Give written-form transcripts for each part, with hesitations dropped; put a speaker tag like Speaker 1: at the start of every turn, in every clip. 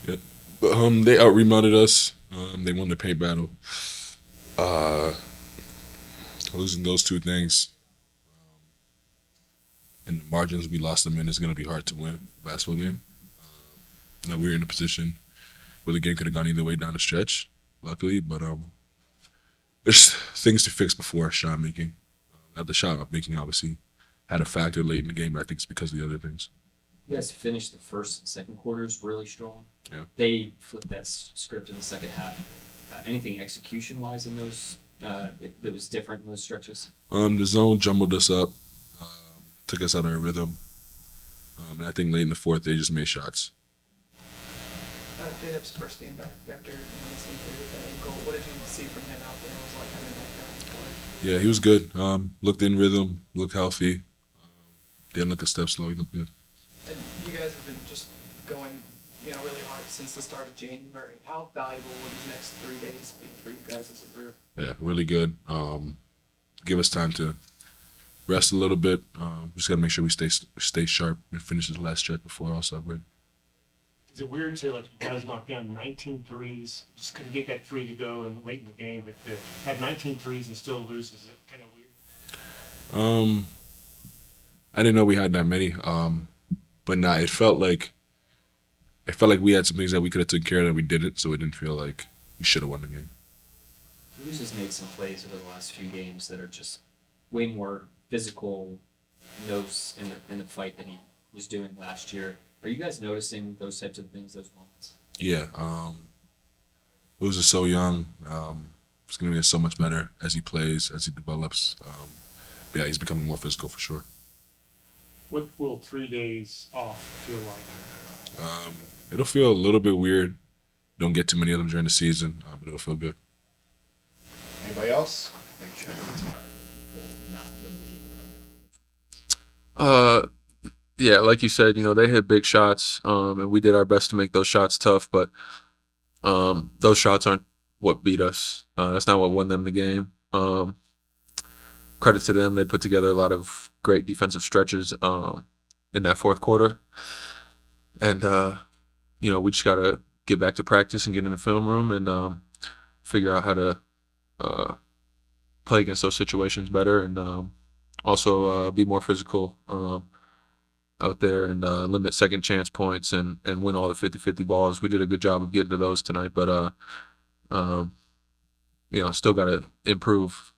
Speaker 1: Yep. They out rebounded us. They won the paint battle. Uh, Losing those two things and the margins we lost them in is going to be hard to win a basketball game. We were in a position where the game could have gone either way down the stretch, luckily, but there's things to fix before shot making. Not the shot making obviously had a factor late in the game, but I think it's because of the other things.
Speaker 2: You guys finished the first and second quarters really strong.
Speaker 1: Yeah.
Speaker 2: They flipped that script in the second half. Anything execution-wise in those that was different in those stretches?
Speaker 1: The zone jumbled us up, took us out of our rhythm, and I think late in the fourth they just made shots.
Speaker 3: Jacob's first game back after missing that goal. What did you see from him out there? Was like having that play?
Speaker 1: Yeah, he was good. Looked in rhythm, looked healthy. Didn't look a step slow. He looked good.
Speaker 3: And you guys have been just going, really hard since the start of January. How valuable will these next 3 days be for you guys as a group?
Speaker 1: Yeah, really good. Give us time to rest a little bit. Just gotta make sure we stay sharp and finish this last stretch before All Star break.
Speaker 4: Is it weird to, like, you guys knocked down 19 threes, just couldn't get that three to go and late in the game, but to have 19 threes and still lose, is it kind of weird?
Speaker 1: I didn't know we had that many. But nah, it felt like we had some things that we could have taken care of that we didn't, so it didn't feel like we should have won the game.
Speaker 2: Hughes has made some plays over the last few games that are just way more physical notes in the fight than he was doing last year. Are you guys noticing those types of things, those moments?
Speaker 1: Yeah, Luz is so young. He's gonna get so much better as he plays, as he develops. Yeah, he's becoming more physical for sure.
Speaker 4: What will 3 days off feel like?
Speaker 1: It'll feel a little bit weird. Don't get too many of them during the season, but it'll feel good.
Speaker 5: Anybody else?
Speaker 6: Yeah, like you said, they hit big shots, and we did our best to make those shots tough, but those shots aren't what beat us. That's not what won them the game. Credit to them, they put together a lot of great defensive stretches in that fourth quarter, and we just gotta get back to practice and get in the film room and figure out how to play against those situations better, and also be more physical out there and limit second chance points and win all the 50-50 balls. We did a good job of getting to those tonight, but still got to improve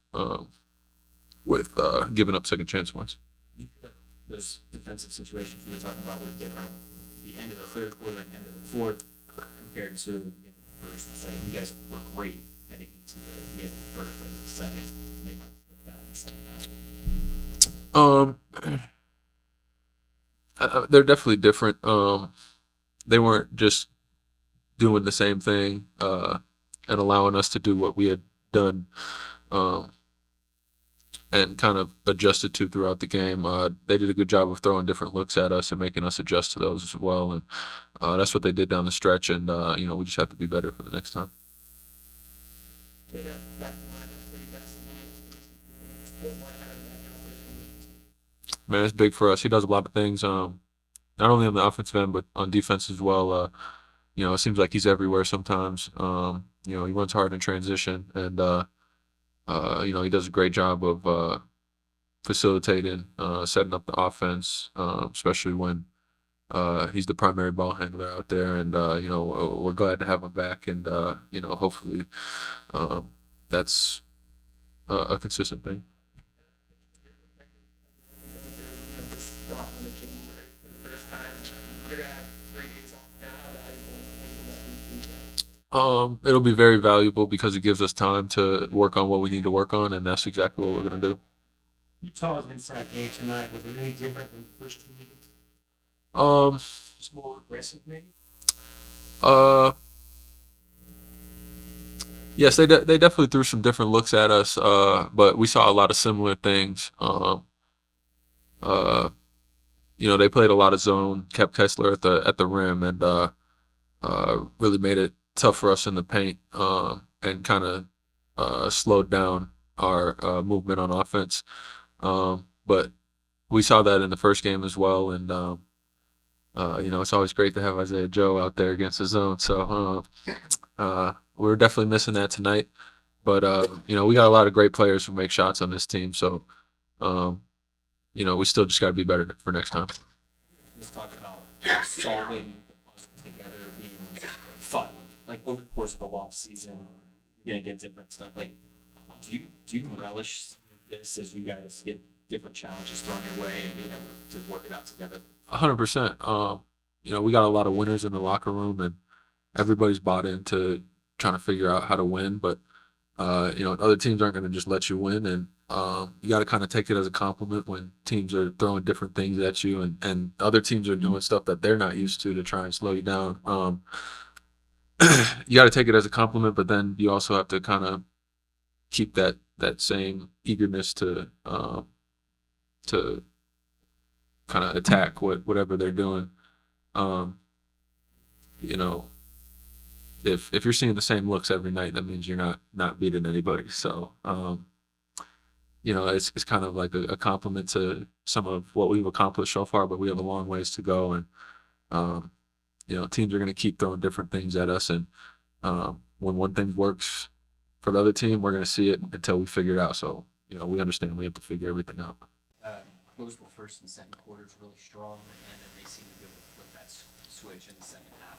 Speaker 6: with giving up second chance points.
Speaker 2: Those defensive situations we were talking about were different. The end of the third quarter and end of the fourth compared to the beginning of the first and second. You guys were great heading into the end of the first and the second. Maybe that in the second half.
Speaker 6: They're definitely different. They weren't just doing the same thing and allowing us to do what we had done and kind of adjusted to throughout the game. They did a good job of throwing different looks at us and making us adjust to those as well. And that's what they did down the stretch. And, we just have to be better for the next time. Man, it's big for us. He does a lot of things, not only on the offensive end, but on defense as well. It seems like he's everywhere sometimes. He runs hard in transition, and he does a great job of facilitating, setting up the offense, especially when he's the primary ball handler out there. And we're glad to have him back, and hopefully that's a consistent thing. It'll be very valuable because it gives us time to work on what we need to work on, and that's exactly what we're going to do.
Speaker 4: Utah's inside game tonight. Was it any different than the first two meetings? Just more aggressive, maybe?
Speaker 6: Yes, they definitely threw some different looks at us, but we saw a lot of similar things. They played a lot of zone, kept Kessler at the rim, and really made it tough for us in the paint, and kind of slowed down our movement on offense. But we saw that in the first game as well, and It's always great to have Isaiah Joe out there against the zone. So we're definitely missing that tonight. But we got a lot of great players who make shots on this team. So um, we still just got to be better for next time.
Speaker 2: Let's talk about solving together being fun. Like over the course of a long season, you're gonna get different stuff. Like, do you relish this as you guys get different challenges thrown your way and being able to work it out together?
Speaker 6: 100%. We got a lot of winners in the locker room, and everybody's bought into trying to figure out how to win. But other teams aren't going to just let you win, and you got to kind of take it as a compliment when teams are throwing different things at you, and other teams are doing stuff that they're not used to try and slow you down. You got to take it as a compliment, but then you also have to kind of keep that same eagerness to kind of attack whatever they're doing. If you're seeing the same looks every night, that means you're not beating anybody. So it's kind of like a compliment to some of what we've accomplished so far, but we have a long ways to go, and teams are going to keep throwing different things at us, and when one thing works for the other team, we're going to see it until we figure it out. So we understand we have to figure everything out.
Speaker 7: Closable first and second quarters really strong, and then they seem to be able to flip that switch in the second half.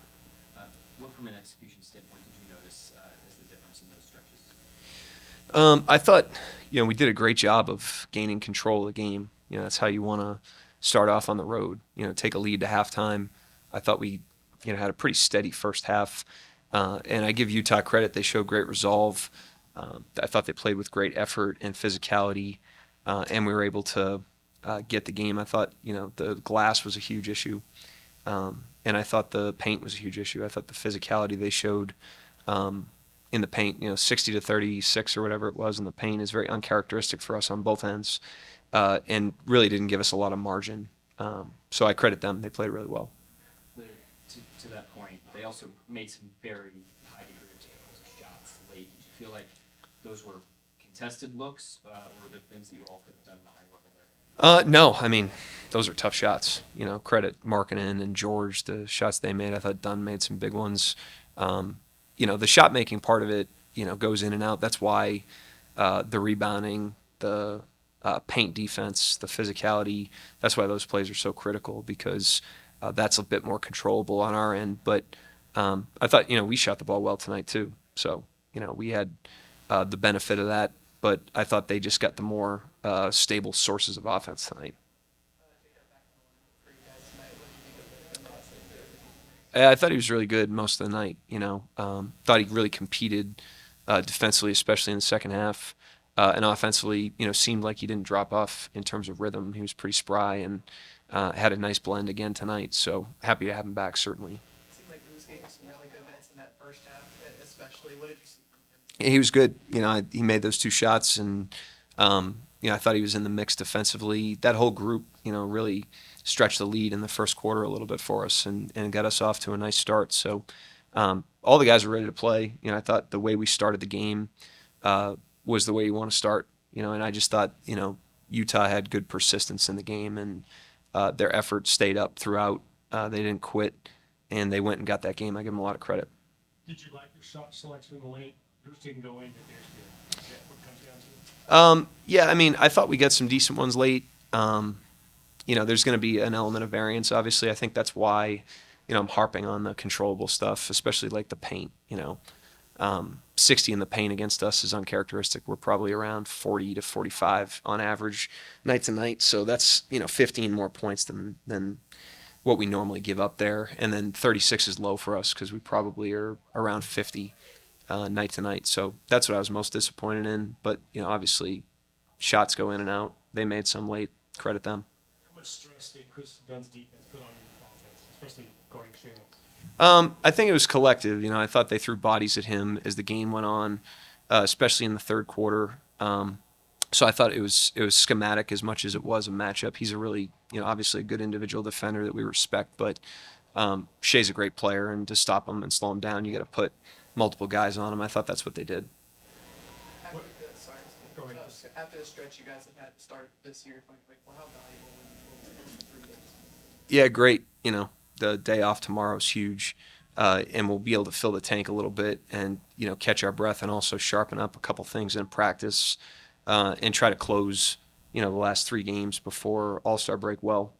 Speaker 7: What from an execution standpoint did you notice as the difference in those stretches?
Speaker 8: I thought, we did a great job of gaining control of the game. That's how you want to start off on the road. Take a lead to halftime. I thought we, had a pretty steady first half, and I give Utah credit. They showed great resolve. I thought they played with great effort and physicality, and we were able to get the game. I thought, the glass was a huge issue, and I thought the paint was a huge issue. I thought the physicality they showed in the paint, 60 to 36 or whatever it was in the paint is very uncharacteristic for us on both ends, and really didn't give us a lot of margin. So I credit them. They played really well.
Speaker 7: To that point, they also made some very high degree of shots late. Did you feel like those were contested looks, or were there things that you all could have done behind level there?
Speaker 8: No, I mean, those are tough shots. Credit Markkanen and George, the shots they made. I thought Dunn made some big ones. The shot making part of it, goes in and out. That's why the rebounding, the paint defense, the physicality, that's why those plays are so critical, because that's a bit more controllable on our end. But I thought, we shot the ball well tonight too. So, we had the benefit of that. But I thought they just got the more stable sources of offense tonight. I thought he was really good most of the night. Thought he really competed defensively, especially in the second half, and offensively. Seemed like he didn't drop off in terms of rhythm. He was pretty spry and had a nice blend again tonight. So happy to have him back, certainly.
Speaker 3: It seemed like he was getting some really good minutes in that first half, especially. What did you see from him?
Speaker 8: He was good. He made those two shots, and I thought he was in the mix defensively. That whole group, really stretched the lead in the first quarter a little bit for us and got us off to a nice start. So all the guys were ready to play. I thought the way we started the game was the way you want to start. And I just thought, Utah had good persistence in the game, and their effort stayed up throughout. They didn't quit, and they went and got that game. I give them a lot of credit.
Speaker 4: Did you like your shot selection in the late? Bruce didn't go in, but there's the what comes down to it.
Speaker 8: Yeah, I mean, I thought we got some decent ones late. There's going to be an element of variance, obviously. I think that's why, I'm harping on the controllable stuff, especially like the paint. 60 in the paint against us is uncharacteristic. We're probably around 40 to 45 on average night to night. So that's, 15 more points than what we normally give up there. And then 36 is low for us because we probably are around 50 night to night. So that's what I was most disappointed in. But, obviously shots go in and out. They made some late. Credit them.
Speaker 4: How much stress did Chris Dunn's defense put on your offense, especially guarding Shane?
Speaker 8: I think it was collective. I thought they threw bodies at him as the game went on, especially in the third quarter. So I thought it was schematic as much as it was a matchup. He's a really, obviously a good individual defender that we respect, but Shai's a great player, and to stop him and slow him down, you got to put multiple guys on him. I thought that's what they did.
Speaker 3: After the stretch you guys have had to start this year, how valuable will 3 days?
Speaker 8: Yeah, great. the day off tomorrow is huge, and we'll be able to fill the tank a little bit and catch our breath and also sharpen up a couple things in practice, and try to close the last 3 games before All-Star break well.